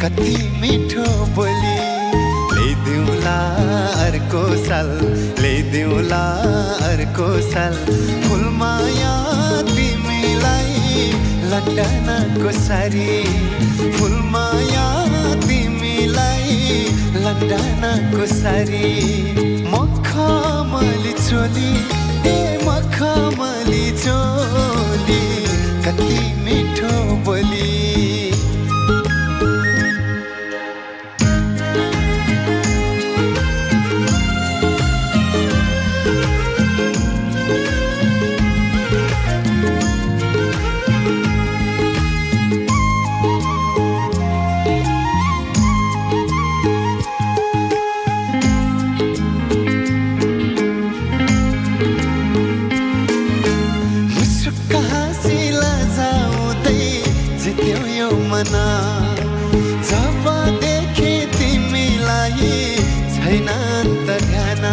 कति मिठो बोली ल्याइदिउँला अर्को साल ल्याइदिउँला अर्को साल फुलमाया तिमीलाई लन्डनको सारी फुलमाया तिमीलाई लन्डनको सारी मखमली चोली ए मखमली चोली कति मिठो बोली जब देखे तिमीलाई छैन त ध्यान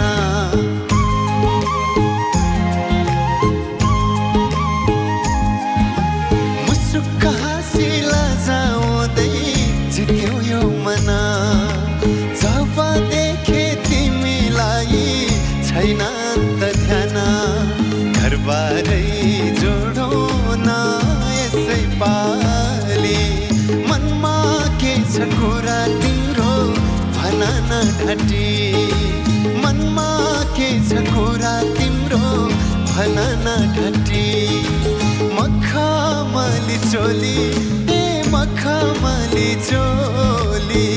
मुसुक्क हाँसी लजाउँदै जित्यो यो मन जब देखे तिमीलाई छैन त ध्यान घरबारै जोडौँ न यसै पाली मनमा के छ कुरा तिम्रो भन न ढाटी मनमा के छ कुरा तिम्रो भन न ढाटी मखमली चोली ए मखमली चोली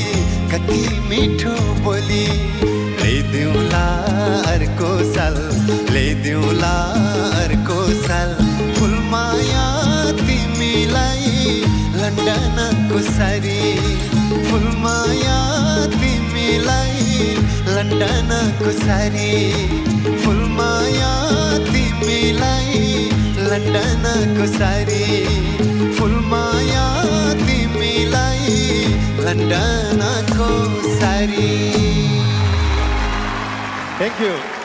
कति मिठो बोली ल्याइदिउँला अर्को साल ल्याइदिउँला अर्को साल फुलमाया तिमीलाई लन्डनको सारी फुलमाया तिमीलाई लन्डनको सारी फुलमाया तिमीलाई लन्डनको सारी फुलमाया तिमीलाई लन्डनको सारी Thank you.